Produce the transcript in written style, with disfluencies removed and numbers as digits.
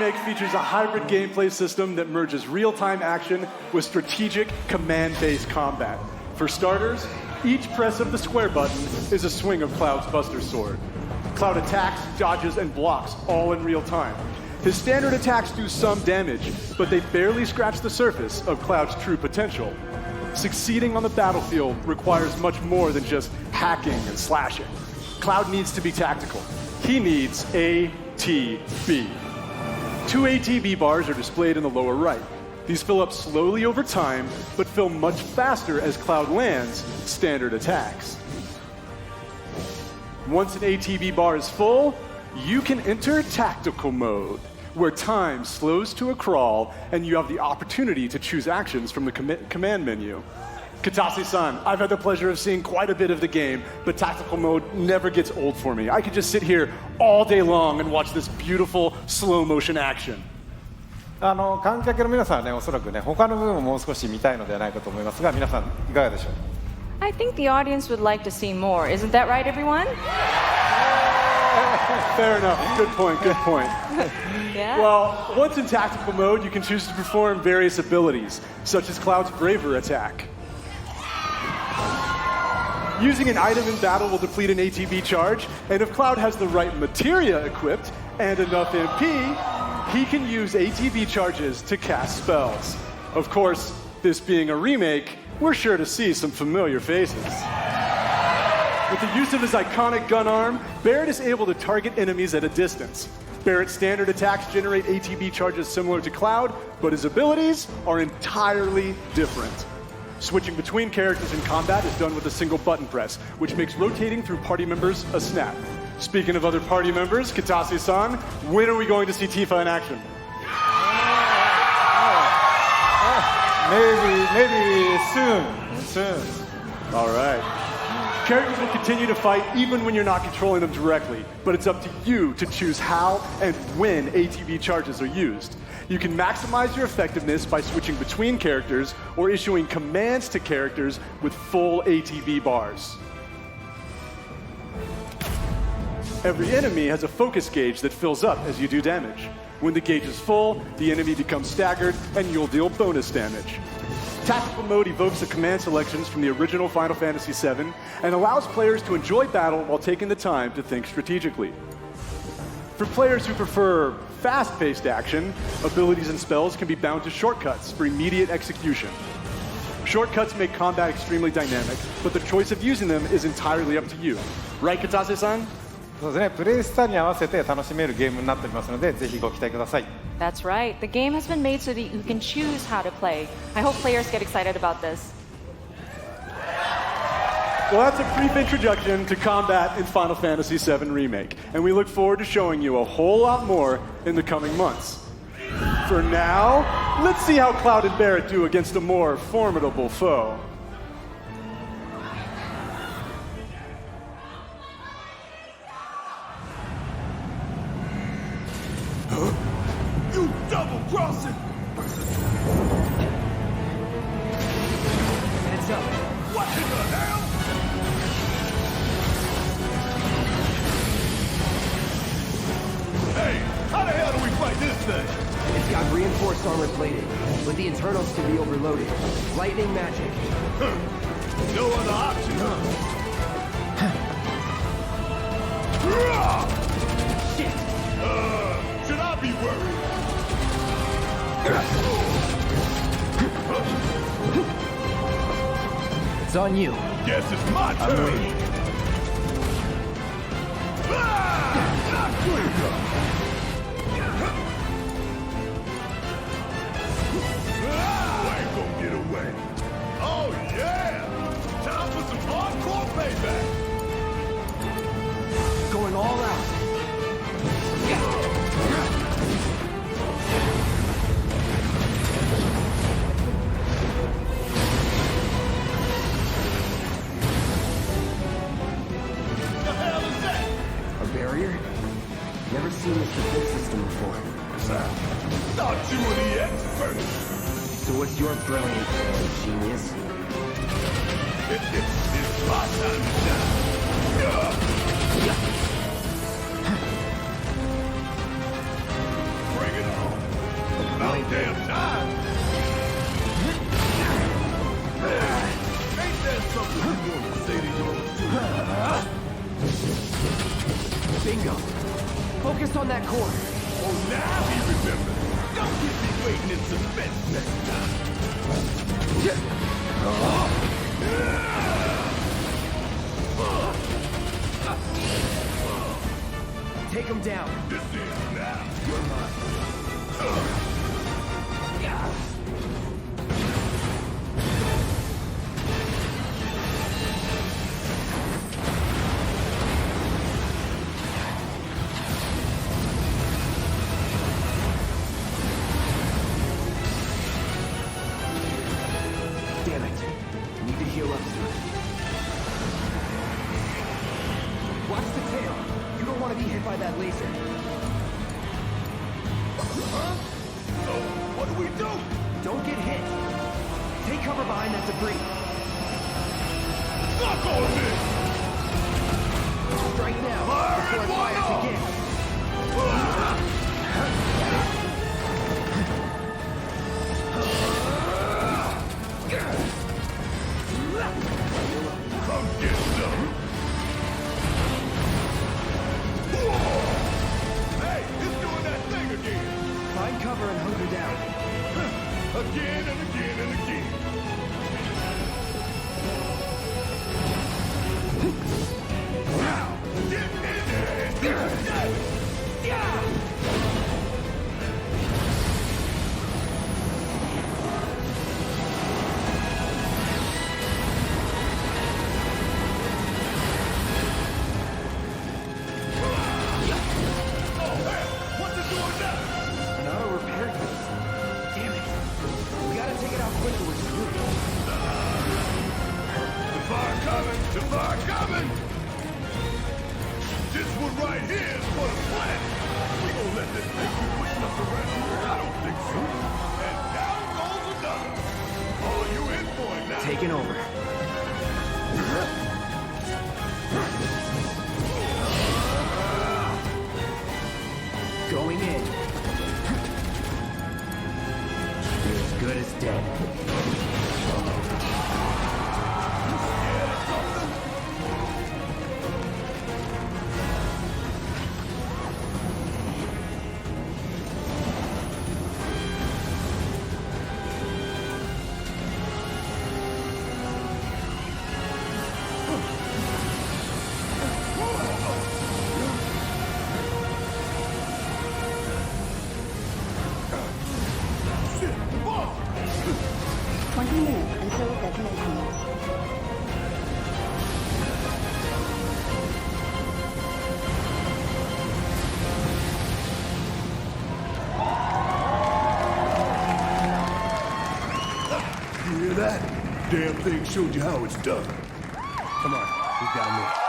Remake features a hybrid gameplay system that merges real-time action with strategic command-based combat. For starters, each press of the square button is a swing of Cloud's Buster Sword. Cloud attacks, dodges, and blocks all in real time. His standard attacks do some damage, but they barely scratch the surface of Cloud's true potential. Succeeding on the battlefield requires much more than just hacking and slashing. Cloud needs to be tactical. He needs ATB. 2 ATB bars are displayed in the lower right. These fill up slowly over time, but fill much faster as Cloud lands standard attacks. Once an ATB bar is full, you can enter tactical mode, where time slows to a crawl and you have the opportunity to choose actions from the command menu. Katase-san, I've had the pleasure of seeing quite a bit of the game, but tactical mode never gets old for me. I could just sit here all day long and watch this beautiful slow motion action. 観客の皆さんはね、おそらくね、他の部分ももう少し見たいのではないかと思いますが、皆さんいかがでしょう。I think the audience would like to see more. Isn't that right, everyone? Fair enough. Good point. Good point. Yeah? Well, once in tactical mode, you can choose to perform various abilities, such as Cloud's Braver attack. Using an item in battle will deplete an ATB charge, and if Cloud has the right materia equipped and enough MP, he can use ATB charges to cast spells. Of course, this being a remake, we're sure to see some familiar faces. With the use of his iconic gun arm, Barrett is able to target enemies at a distance. Barrett's standard attacks generate ATB charges similar to Cloud, but his abilities are entirely different. Switching between characters in combat is done with a single button press, which makes rotating through party members a snap. Speaking of other party members, Katase-san, when are we going to see Tifa in action? Maybe soon. All right. Characters will continue to fight even when you're not controlling them directly, but it's up to you to choose how and when ATB charges are used. You can maximize your effectiveness by switching between characters or issuing commands to characters with full ATB bars. Every enemy has a focus gauge that fills up as you do damage. When the gauge is full, the enemy becomes staggered and you'll deal bonus damage. Tactical mode evokes the command selections from the original Final Fantasy VII and allows players to enjoy battle while taking the time to think strategically. For players who prefer fast-paced action, abilities and spells can be bound to shortcuts for immediate execution. Shortcuts make combat extremely dynamic, but the choice of using them is entirely up to you. Right, Katase-san? そうですね、プレイスタイルに合わせて楽しめるゲームになっておりますので、ぜひご期待ください。That's right. The game has been made so that you can choose how to play. I hope players get excited about this. Well, that's a brief introduction to combat in Final Fantasy VII Remake, and we look forward to showing you a whole lot more in the coming months. For now, let's see how Cloud and Barrett do against a more formidable foe. You double-crossing! Heads up. What in the hell? Hey, how the hell do we fight this thing? It's got reinforced armor plating, but the internals can be overloaded. Lightning magic. No other option, huh? Shit! Should I be worried? It's on you. Guess it's my turn. Not good enough. Ain't gonna get away. Oh yeah! Time for some hardcore payback. Going all out. The hell is that? A barrier? Never seen this defense system before. Thought you were the expert. So what's your brilliant plan, genius? It's my time to shine. Bring it on. fine thing. Damn time! Ain't that something you want to say to yours? Bingo. Focus on that core. Oh, now he remembers. Don't keep me waiting in suspense next time. Take him down. This is now. You're mine. Damn it. Need to heal up soon. Watch the tail. You don't want to be hit by that laser. So, what do we do? Don't get hit. Take cover behind that debris. Fuck all this! Strike now Fire before it and fires one again. Come get some. Hey, it's doing that thing again. Find cover and hunker down. Again and again and again. Now, get in there. Oh, hell, what's it doing now? An auto repair unit. Damn it. We gotta take it out quick or we're screwed. The fire coming! The fire coming! This one right here is for the planet! We gonna let this thing be pushing us around? I don't think so. And down goes another! All you in for it now! Taking over. Going in. You're as good as dead. Shit! Fuck! 20 minutes until detonation. You hear that? Damn thing showed you how it's done. Come on, we've got to move.